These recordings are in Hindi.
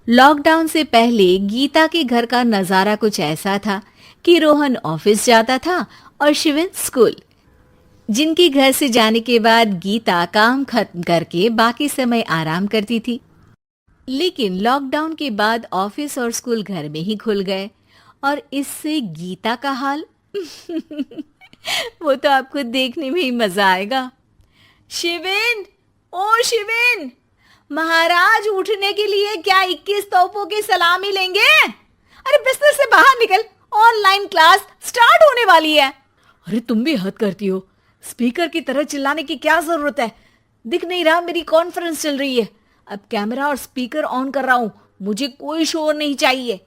लॉकडाउन से पहले गीता के घर का नजारा कुछ ऐसा था कि रोहन ऑफिस जाता था और शिविन स्कूल। जिनके घर से जाने के बाद गीता काम खत्म करके बाकी समय आराम करती थी। लेकिन लॉकडाउन के बाद ऑफिस और स्कूल घर में ही खुल गए और इससे गीता का हाल वो तो आपको देखने में ही मजा आएगा। शिविन, ओ शिविन, महाराज उठने के लिए क्या 21 तोपों की सलामी लेंगे? अरे बिस्तर से बाहर निकल, ऑनलाइन क्लास स्टार्ट होने वाली है। अरे तुम भी हद करती हो, स्पीकर की तरह चिल्लाने की क्या जरूरत है? दिख नहीं रहा मेरी कॉन्फ्रेंस चल रही है। अब कैमरा और स्पीकर ऑन कर रहा हूं, मुझे कोई शोर नहीं चाहिए।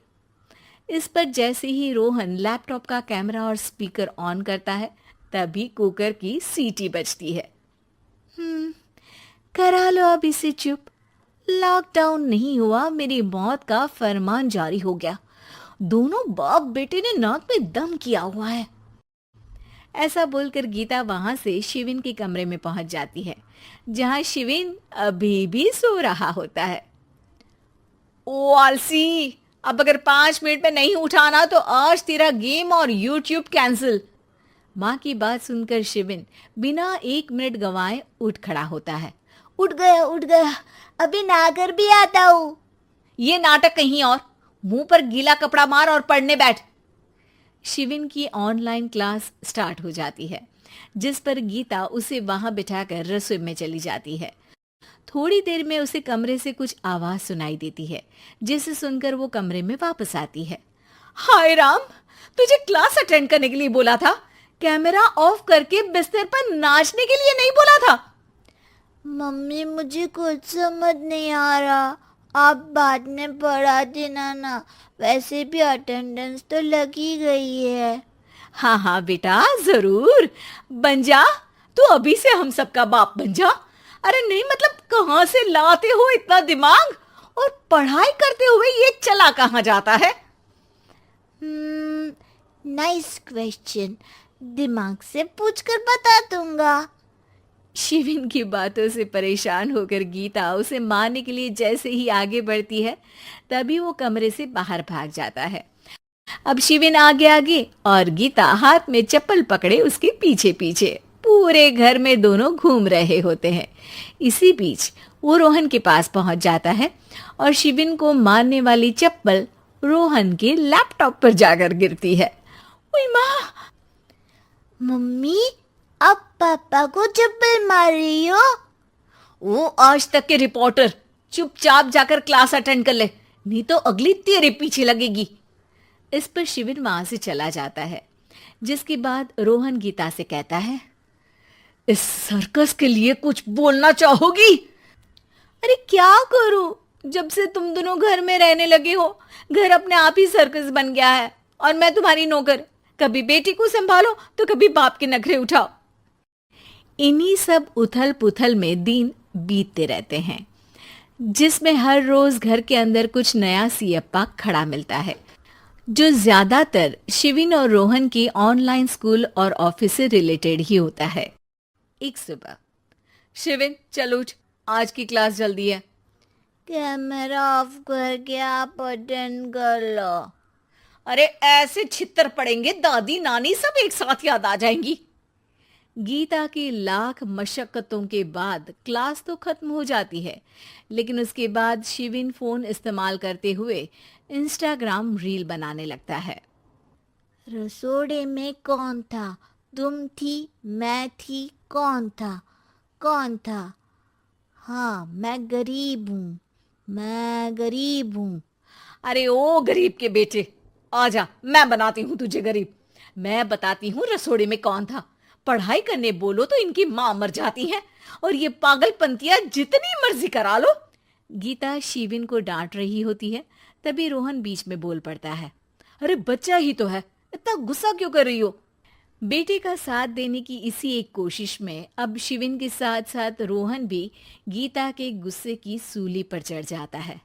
इस पर जैसे ही रोहन लैपटॉप का कैमरा और स्पीकर ऑन करता है तभी कुकर की सीटी बजती है। करा लो अब इसे चुप। लॉकडाउन नहीं हुआ, मेरी मौत का फरमान जारी हो गया। दोनों बाप बेटे ने नाक में दम किया हुआ है। ऐसा बोलकर गीता वहां से शिविन के कमरे में पहुंच जाती है, जहां शिविन अभी भी सो रहा होता है। ओ आलसी, अब अगर 5 मिनट में नहीं उठाना तो आज तेरा गेम और यूट्यूब कैंसिल। माँ की बात सुनकर शिविन बिना 1 मिनट गंवाए उठ खड़ा होता है। उठ गया, अभी नहाकर भी आता हूँ। ये नाटक कहीं और, मुंह पर गीला कपड़ा मार और पढ़ने बैठ। शिविन की ऑनलाइन क्लास स्टार्ट हो जाती है, जिस पर गीता उसे वहां बिठाकर रसोई में चली जाती है। थोड़ी देर में उसे कमरे से कुछ आवाज सुनाई देती है, जिसे सुनकर वो कमरे में वापस आती है। हाय राम, तुझे क्लास अटेंड करने के लिए बोला था, कैमरा ऑफ करके बिस्तर पर नाचने के लिए नहीं बोला था। मम्मी मुझे कुछ समझ नहीं आ रहा, आप बाद में पढ़ा देना ना, वैसे भी अटेंडेंस तो लगी गई है। हाँ हाँ बेटा, जरूर बन जा, तू अभी से हम सबका बाप बन जा। अरे नहीं मतलब कहाँ से लाते हो इतना दिमाग, और पढ़ाई करते हुए ये चला कहाँ जाता है? नाइस क्वेश्चन, दिमाग से पूछकर बता दूंगा। शिविन की बातों से परेशान होकर गीता उसे मारने के लिए जैसे ही आगे बढ़ती है तभी वो कमरे से बाहर भाग जाता है। अब शिविन आगे आगे और गीता हाथ में चप्पल पकड़े उसके पीछे पीछे पूरे घर में दोनों घूम रहे होते हैं। इसी बीच वो रोहन के पास पहुंच जाता है और शिविन को मारने वाली चप्पल रोहन के लैपटॉप पर जाकर गिरती है। ओए माँ! मम्मी, अब पापा को चप्पल मार रही हो? वो आज तक के रिपोर्टर, चुपचाप जाकर क्लास अटेंड कर ले, नहीं तो अगली तेरे पीछे लगेगी। इस पर शिविन वहां से चला जाता है, जिसके बाद रोहन गीता से कहता है, इस सर्कस के लिए कुछ बोलना चाहोगी? अरे क्या करूं, जब से तुम दोनों घर में रहने लगे हो, घर अपने आप ही सर्कस बन गया है और मैं तुम्हारी नौकर। कभी बेटी को संभालो तो कभी बाप के नखरे उठाओ। इन्हीं सब उथल पुथल में दिन बीतते रहते हैं, जिसमें हर रोज घर के अंदर कुछ नया सियप्पा खड़ा मिलता है, जो ज्यादातर शिविन और रोहन के ऑनलाइन स्कूल और ऑफिस से रिलेटेड ही होता है। एक सुबह, शिविन चल उठ, आज की क्लास जल्दी है। कैमरा ऑफ करके आप अटेंड कर लो। अरे ऐसे छित्तर पड़ेंगे, दादी नानी सब एक साथ याद आ जाएंगी। गीता की लाख मशक्कतों के बाद क्लास तो खत्म हो जाती है, लेकिन उसके बाद शिविन फोन इस्तेमाल करते हुए इंस्टाग्राम रील बनाने लगता है। रसोड़े में कौन था? तुम थी, मैं थी, कौन था? कौन था? हाँ, मैं गरीब हूँ। अरे ओ गरीब के बेटे, आजा, मैं बनाती हूँ तुझे गरीब। मैं बताती हूँ रसोड़े में कौन था। पढ़ाई करने बोलो तो इनकी माँ मर जाती है, और ये पागलपंतियां जितनी मर्जी करा लो। गीता शिविन को डांट रही होती है, तभी रोहन बीच में बोल पड़ता है, अरे बच्चा ही तो है, इतना गुस्सा क्यों कर रही हो? बेटे का साथ देने की इसी एक कोशिश में अब शिविन के साथ साथ रोहन भी गीता के गुस्से की सूली पर चढ़ जाता है।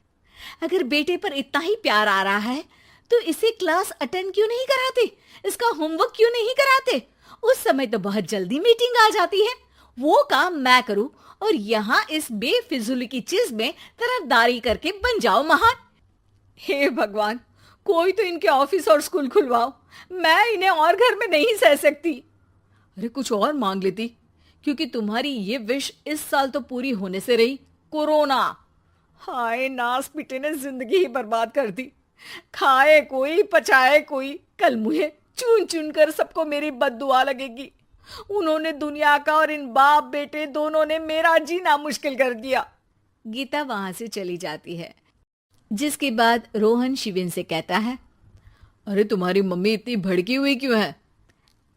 अगर बेटे पर इतना ही प्यार आ रहा है तो इसे क्लास अटेंड क्यों नहीं कराते, इसका होमवर्क क्यों नहीं कराते? उस समय तो बहुत जल्दी मीटिंग आ जाती है, वो काम मैं करूं और यहाँ इस बेफिजूल की चीज में तरफदारी करके बन जाओ महान। हे भगवान, कोई तो इनके ऑफिस और स्कूल खुलवाओ, मैं इन्हें और घर में नहीं सह सकती। अरे कुछ और मांग लेती, क्योंकि तुम्हारी ये विश इस साल तो पूरी होने से रही, कोरोना। हाय, नास पिटे ने जिंदगी ही बर्बाद कर दी। खाए कोई पचाए कोई, कल मुझे चुन चुन कर सबको मेरी बद्दुआ लगेगी। उन्होंने दुनिया का और इन बाप बेटे दोनों ने मेरा जीना मुश्किल कर दिया। गीता वहां से चली जाती है, जिसके बाद रोहन शिविन से कहता है, अरे तुम्हारी मम्मी इतनी भड़की हुई क्यों है?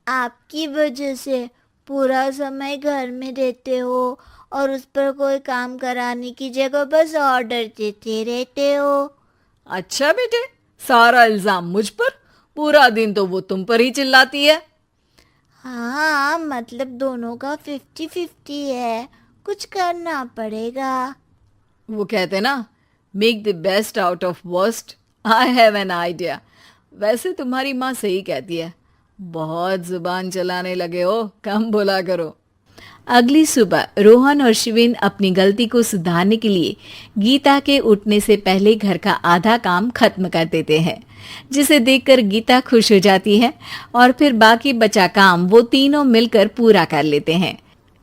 आपकी वजह से पूरा समय घर में रहते हो और उस पर कोई काम कराने की जगह बस ऑर्डर देते रहते हो। अच्छा बेटे, सारा इल्जाम मुझ पर? पूरा दिन तो वो तुम पर ही चिल्लाती है। हाँ, मतलब दोनों का 50-50 है, कुछ करना पड़ेगा। वो कहते ना, make the best out of worst. I have an idea. वैसे तुम्हारी माँ सही कहती है, बहुत जुबान चलाने लगे हो, कम बोला करो। अगली सुबह रोहन और शिविन अपनी गलती को सुधारने के लिए गीता के उठने से पहले घर का आधा काम खत्म कर देते हैं, जिसे देखकर गीता खुश हो जाती है और फिर बाकी बचा काम वो तीनों मिलकर पूरा कर लेते हैं।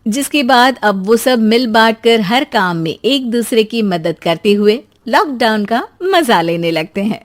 जिसके बाद अब वो सब मिल बांट कर हर काम में एक दूसरे की मदद करते हुए लॉकडाउन का मजा लेने लगते हैं।